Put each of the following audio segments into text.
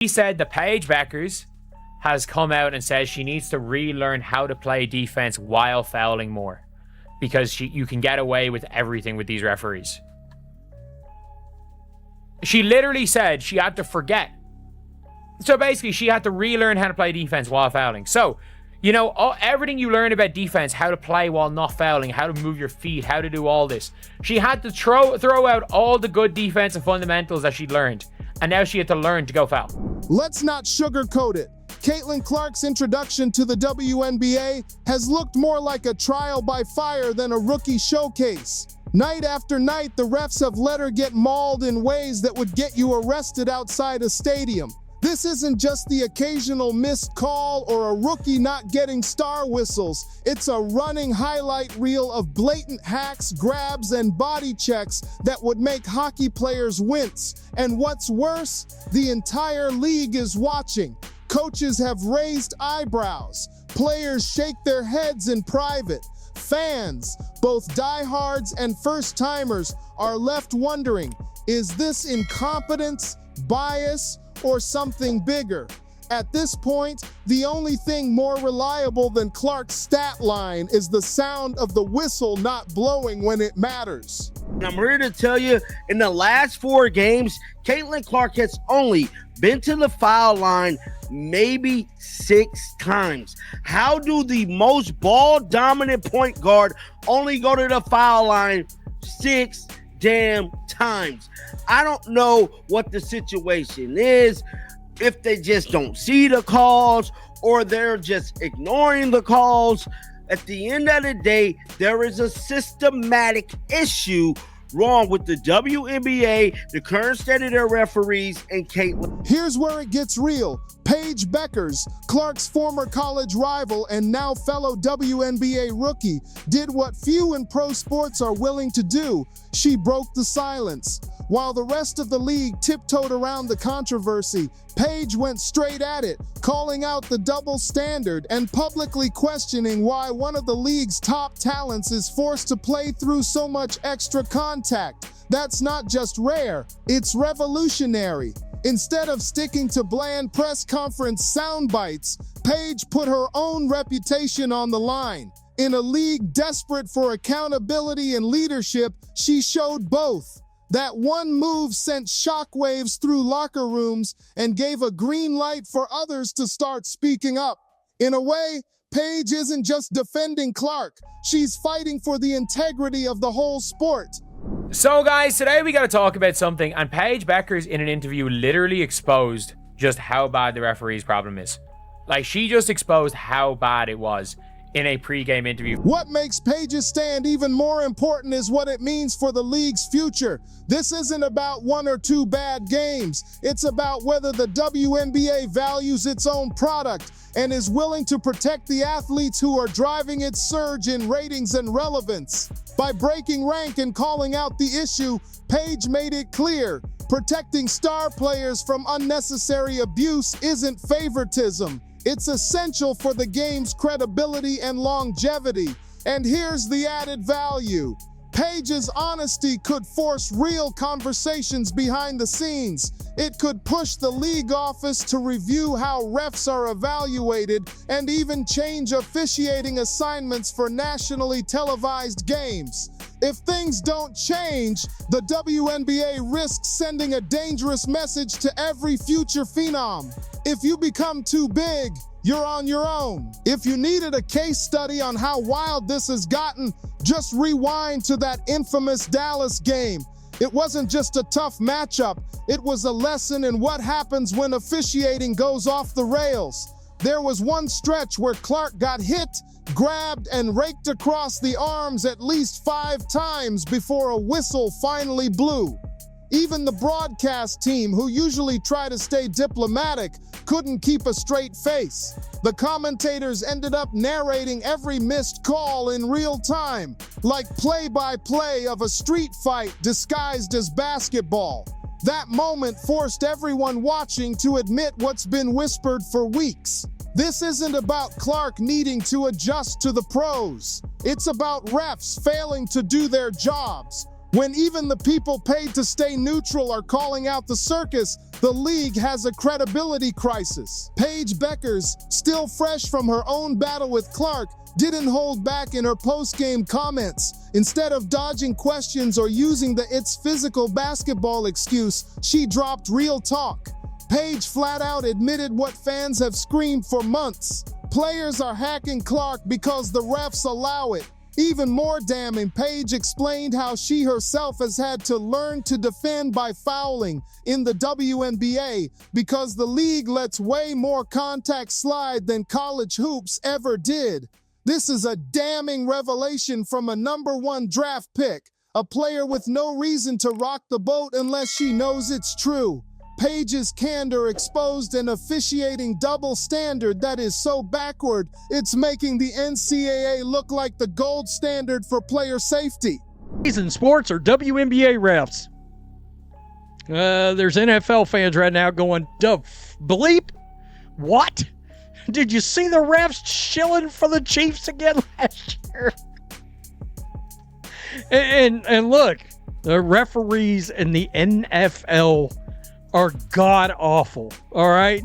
He said that Paige Bueckers has come out and says she needs to relearn how to play defense while fouling more, because you can get away with everything with these referees. She literally said she had to forget. So basically, she had to relearn how to play defense while fouling. So, you know, everything you learn about defense, how to play while not fouling, how to move your feet, how to do all this. She had to throw out all the good defensive fundamentals that she'd learned. And now she had to learn to go foul. Let's not sugarcoat it. Caitlin Clark's introduction to the WNBA has looked more like a trial by fire than a rookie showcase. Night after night, the refs have let her get mauled in ways that would get you arrested outside a stadium. This isn't just the occasional missed call or a rookie not getting star whistles. It's a running highlight reel of blatant hacks, grabs, and body checks that would make hockey players wince. And what's worse, the entire league is watching. Coaches have raised eyebrows. Players shake their heads in private. Fans, both diehards and first-timers, are left wondering, is this incompetence, bias, or something bigger? At this point, the only thing more reliable than Clark's stat line is the sound of the whistle not blowing when it matters. And I'm here to tell you, in the last 4 games, Caitlin Clark has only been to the foul line maybe 6 times. How do the most ball-dominant point guard only go to the foul line 6 damn times? I don't know what the situation is, if they just don't see the calls or they're just ignoring the calls. At the end of the day, there is a systematic issue wrong with the WNBA, the current state of their referees, and Caitlin. Here's where it gets real. Paige Bueckers, Clark's former college rival and now fellow WNBA rookie, did what few in pro sports are willing to do. She broke the silence. While the rest of the league tiptoed around the controversy, Paige went straight at it, calling out the double standard and publicly questioning why one of the league's top talents is forced to play through so much extra contact. That's not just rare, it's revolutionary. Instead of sticking to bland press conference sound bites, Paige put her own reputation on the line. In a league desperate for accountability and leadership, she showed both. That one move sent shockwaves through locker rooms and gave a green light for others to start speaking up. In a way, Paige isn't just defending Clark, she's fighting for the integrity of the whole sport. So guys, today we got to talk about something, and Paige Bueckers in an interview literally exposed just how bad the referee's problem is. Like, she just exposed how bad it was in a pre-game interview. What makes Paige's stand even more important is what it means for the league's future. This isn't about 1 or 2 bad games. It's about whether the WNBA values its own product and is willing to protect the athletes who are driving its surge in ratings and relevance. By breaking rank and calling out the issue, Paige made it clear, protecting star players from unnecessary abuse isn't favoritism. It's essential for the game's credibility and longevity. And here's the added value. Paige's honesty could force real conversations behind the scenes. It could push the league office to review how refs are evaluated and even change officiating assignments for nationally televised games. If things don't change, the WNBA risks sending a dangerous message to every future phenom. If you become too big, you're on your own. If you needed a case study on how wild this has gotten, just rewind to that infamous Dallas game. It wasn't just a tough matchup, it was a lesson in what happens when officiating goes off the rails. There was one stretch where Clark got hit, grabbed, and raked across the arms at least 5 times before a whistle finally blew. Even the broadcast team, who usually try to stay diplomatic, couldn't keep a straight face. The commentators ended up narrating every missed call in real time, like play-by-play of a street fight disguised as basketball. That moment forced everyone watching to admit what's been whispered for weeks. This isn't about Clark needing to adjust to the pros. It's about refs failing to do their jobs. When even the people paid to stay neutral are calling out the circus, the league has a credibility crisis. Paige Bueckers, still fresh from her own battle with Clark, didn't hold back in her post-game comments. Instead of dodging questions or using the "it's physical basketball" excuse, she dropped real talk. Paige flat out admitted what fans have screamed for months. Players are hacking Clark because the refs allow it. Even more damning, Paige explained how she herself has had to learn to defend by fouling in the WNBA because the league lets way more contact slide than college hoops ever did. This is a damning revelation from a #1 draft pick, a player with no reason to rock the boat unless she knows it's true. Paige's candor exposed an officiating double standard that is so backward, it's making the NCAA look like the gold standard for player safety. In sports or WNBA refs. There's NFL fans right now going, "Duh, bleep? What? Did you see the refs chilling for the Chiefs again last year?" And look, the referees in the NFL are god-awful, all right?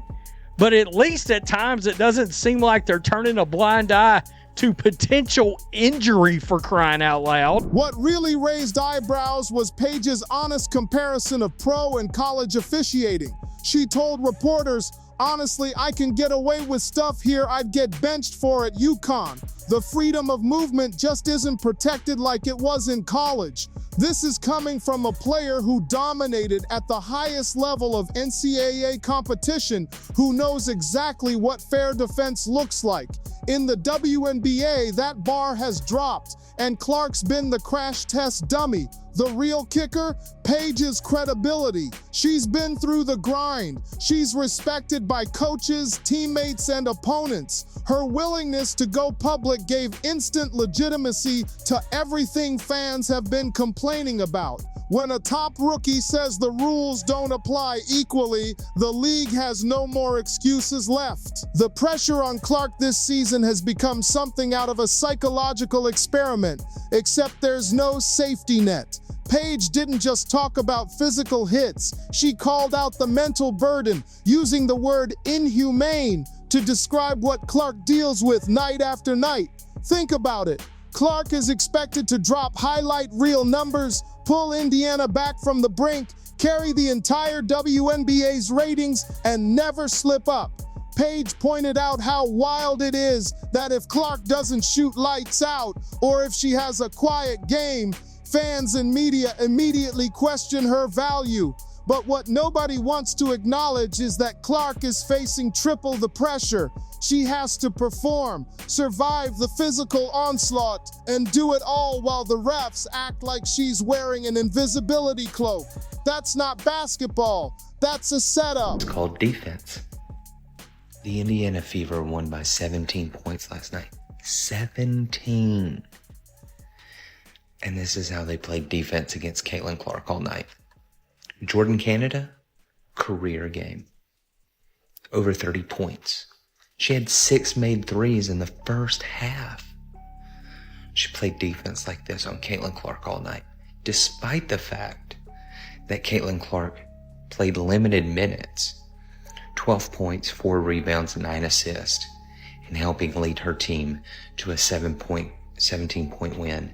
But at least at times it doesn't seem like they're turning a blind eye to potential injury, for crying out loud. What really raised eyebrows was Paige's honest comparison of pro and college officiating. She told reporters, "Honestly, I can get away with stuff here I'd get benched for at UConn. The freedom of movement just isn't protected like it was in college." This is coming from a player who dominated at the highest level of NCAA competition, who knows exactly what fair defense looks like. In the WNBA, that bar has dropped, and Clark's been the crash test dummy. The real kicker? Paige's credibility. She's been through the grind. She's respected by coaches, teammates, and opponents. Her willingness to go public gave instant legitimacy to everything fans have been complaining about. When a top rookie says the rules don't apply equally, the league has no more excuses left. The pressure on Clark this season has become something out of a psychological experiment, except there's no safety net. Paige didn't just talk about physical hits, she called out the mental burden, using the word inhumane to describe what Clark deals with night after night. Think about it. Clark is expected to drop highlight reel numbers, pull Indiana back from the brink, carry the entire WNBA's ratings, and never slip up. Paige pointed out how wild it is that if Clark doesn't shoot lights out, or if she has a quiet game, fans and media immediately question her value. But what nobody wants to acknowledge is that Clark is facing triple the pressure. She has to perform, survive the physical onslaught, and do it all while the refs act like she's wearing an invisibility cloak. That's not basketball. That's a setup. It's called defense. The Indiana Fever won by 17 points last night. 17. And this is how they played defense against Caitlin Clark all night. Jordan Canada, career game. Over 30 points. She had 6 made threes in the first half. She played defense like this on Caitlin Clark all night, despite the fact that Caitlin Clark played limited minutes. 12 points, 4 rebounds, 9 assists, and helping lead her team to a 17-point win.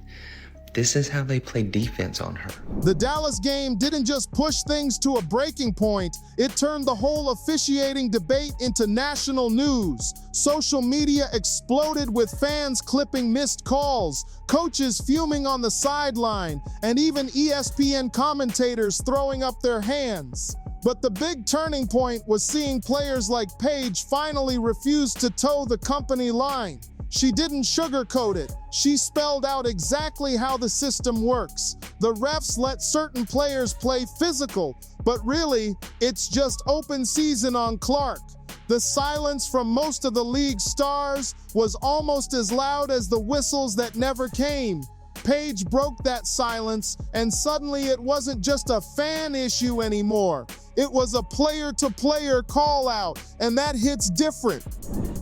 This is how they played defense on her. The Dallas game didn't just push things to a breaking point, it turned the whole officiating debate into national news. Social media exploded with fans clipping missed calls, coaches fuming on the sideline, and even ESPN commentators throwing up their hands. But the big turning point was seeing players like Paige finally refuse to toe the company line. She didn't sugarcoat it. She spelled out exactly how the system works. The refs let certain players play physical, but really, it's just open season on Clark. The silence from most of the league's stars was almost as loud as the whistles that never came. Paige broke that silence, and suddenly it wasn't just a fan issue anymore. It was a player-to-player call-out, and that hits different.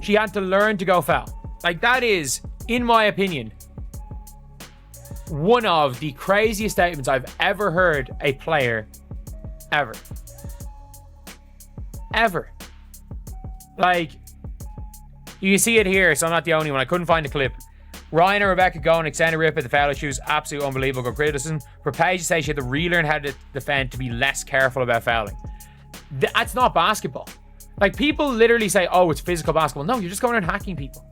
She had to learn to go foul. Like, that is, in my opinion, one of the craziest statements I've ever heard a player ever. Like, you can see it here, so I'm not the only one. I couldn't find the clip. Ryan and Rebecca go and extend a rip at the foul. She was absolutely unbelievable. Good criticism. For Paige to say she had to relearn how to defend to be less careful about fouling. That's not basketball. Like, people literally say, oh, it's physical basketball. No, you're just going around hacking people.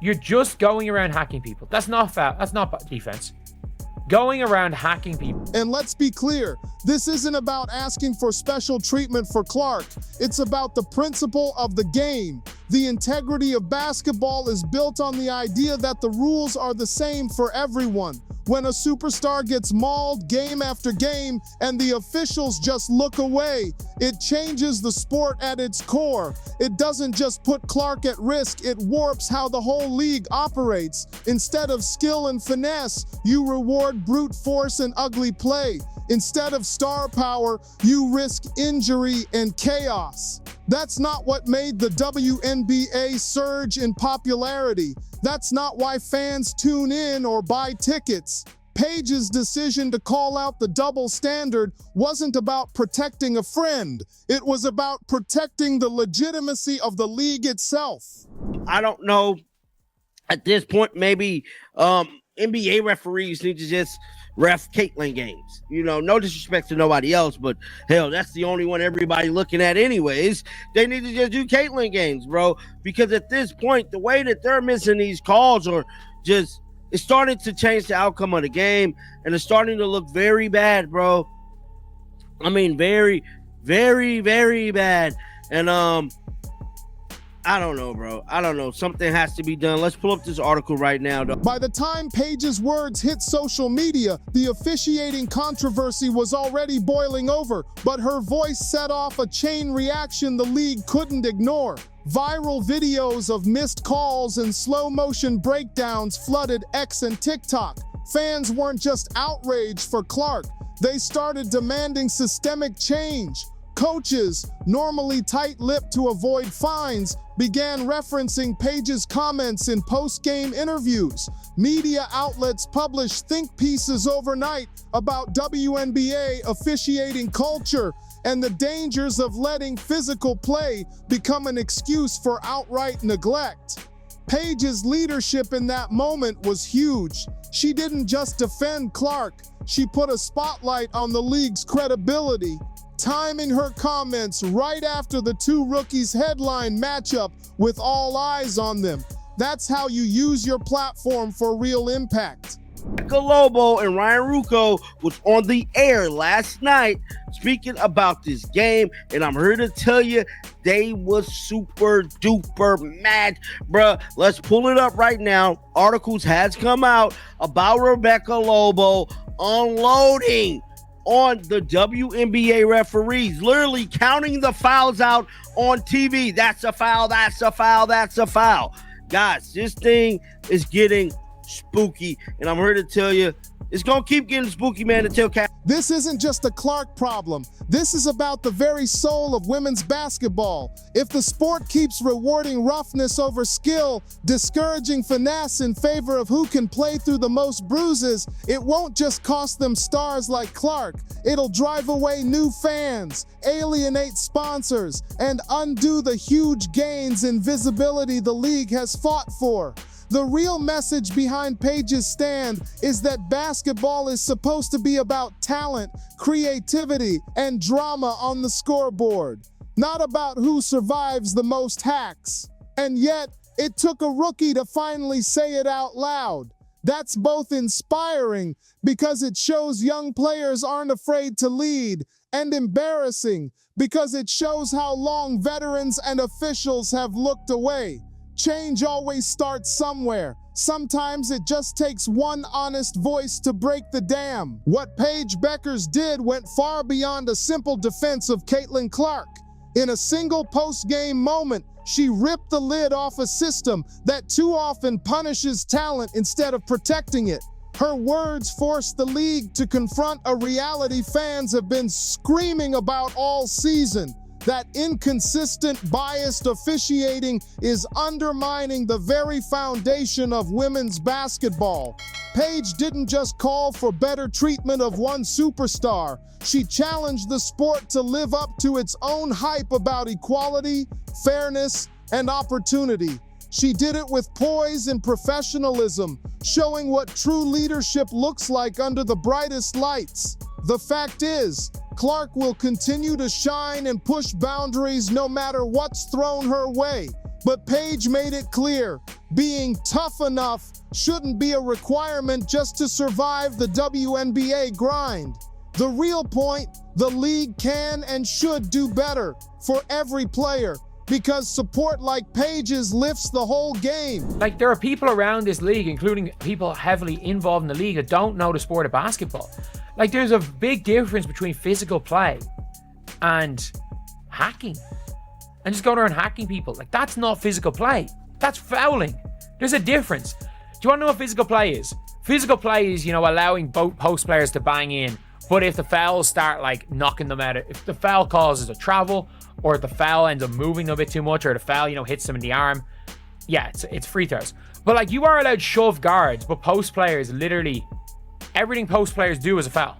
You're just going around hacking people. That's not foul. That's not defense. Going around hacking people. And let's be clear, this isn't about asking for special treatment for Clark. It's about the principle of the game. The integrity of basketball is built on the idea that the rules are the same for everyone. When a superstar gets mauled game after game and the officials just look away, it changes the sport at its core. It doesn't just put Clark at risk, it warps how the whole league operates. Instead of skill and finesse, you reward brute force and ugly play. Instead of star power, you risk injury and chaos. That's not what made the WNBA surge in popularity. That's not why fans tune in or buy tickets. Paige's decision to call out the double standard wasn't about protecting a friend. It was about protecting the legitimacy of the league itself. I don't know. At this point, maybe NBA referees need to just ref Caitlyn games. You know, no disrespect to nobody else, but hell, that's the only one everybody looking at anyways. They need to just do Caitlyn games, bro, because at this point, the way that they're missing these calls are just, it's starting to change the outcome of the game, and it's starting to look very bad, bro. I mean, very, very, very bad. And I don't know, bro. I don't know. Something has to be done. Let's pull up this article right now, though. By the time Paige's words hit social media, the officiating controversy was already boiling over, but her voice set off a chain reaction the league couldn't ignore. Viral videos of missed calls and slow-motion breakdowns flooded X and TikTok. Fans weren't just outraged for Clark. They started demanding systemic change. Coaches, normally tight-lipped to avoid fines, began referencing Paige's comments in post-game interviews. Media outlets published think pieces overnight about WNBA officiating culture and the dangers of letting physical play become an excuse for outright neglect. Paige's leadership in that moment was huge. She didn't just defend Clark, she put a spotlight on the league's credibility, timing her comments right after the two rookies' headline matchup with all eyes on them. That's how you use your platform for real impact. Rebecca Lobo and Ryan Ruocco was on the air last night speaking about this game, and I'm here to tell you they was super duper mad, bruh. Let's pull it up right now. Articles has come out about Rebecca Lobo unloading on the WNBA referees, literally counting the fouls out on TV. That's a foul, that's a foul, that's a foul. Guys, this thing is getting spooky, and I'm here to tell you, it's gonna keep getting spooky, man, until This isn't just a Clark problem. This is about the very soul of women's basketball. If the sport keeps rewarding roughness over skill, discouraging finesse in favor of who can play through the most bruises, it won't just cost them stars like Clark. It'll drive away new fans, alienate sponsors, and undo the huge gains in visibility the league has fought for. The real message behind Paige's stand is that basketball is supposed to be about talent, creativity, and drama on the scoreboard, not about who survives the most hacks. And yet, it took a rookie to finally say it out loud. That's both inspiring because it shows young players aren't afraid to lead, and embarrassing because it shows how long veterans and officials have looked away. Change always starts somewhere. Sometimes it just takes one honest voice to break the dam. What Paige Bueckers did went far beyond a simple defense of Caitlin Clark. In a single post-game moment, she ripped the lid off a system that too often punishes talent instead of protecting it. Her words forced the league to confront a reality fans have been screaming about all season. that inconsistent, biased officiating is undermining the very foundation of women's basketball. Paige didn't just call for better treatment of one superstar. She challenged the sport to live up to its own hype about equality, fairness, and opportunity. She did it with poise and professionalism, showing what true leadership looks like under the brightest lights. The fact is, Clark will continue to shine and push boundaries no matter what's thrown her way. But Paige made it clear, being tough enough shouldn't be a requirement just to survive the WNBA grind. The real point, the league can and should do better for every player, because support like Paige's lifts the whole game. Like, there are people around this league, including people heavily involved in the league, that don't know the sport of basketball. Like, there's a big difference between physical play and hacking. And just going around hacking people. Like, that's not physical play. That's fouling. There's a difference. Do you want to know what physical play is? Physical play is, allowing both post players to bang in. But if the fouls start, like, knocking them out, if the foul causes a travel, or if the foul ends up moving a bit too much, or the foul, hits them in the arm, yeah, it's free throws. But, like, you are allowed shove guards, but post players, literally, everything post players do is a foul.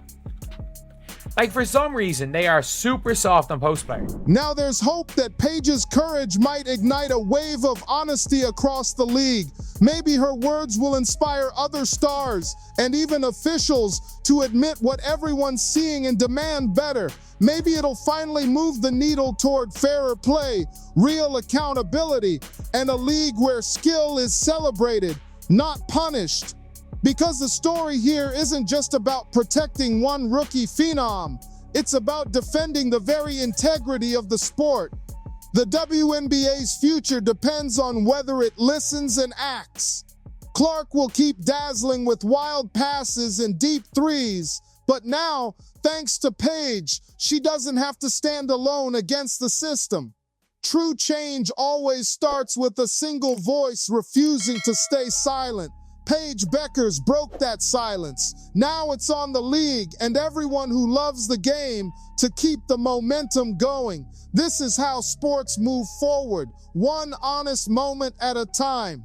Like, for some reason, they are super soft on post players. Now there's hope that Paige's courage might ignite a wave of honesty across the league. Maybe her words will inspire other stars and even officials to admit what everyone's seeing and demand better. Maybe it'll finally move the needle toward fairer play, real accountability, and a league where skill is celebrated, not punished. Because the story here isn't just about protecting one rookie phenom, it's about defending the very integrity of the sport. The WNBA's future depends on whether it listens and acts. Clark will keep dazzling with wild passes and deep threes, but now, thanks to Paige, she doesn't have to stand alone against the system. True change always starts with a single voice refusing to stay silent. Paige Bueckers broke that silence. Now it's on the league and everyone who loves the game to keep the momentum going. This is how sports move forward, one honest moment at a time.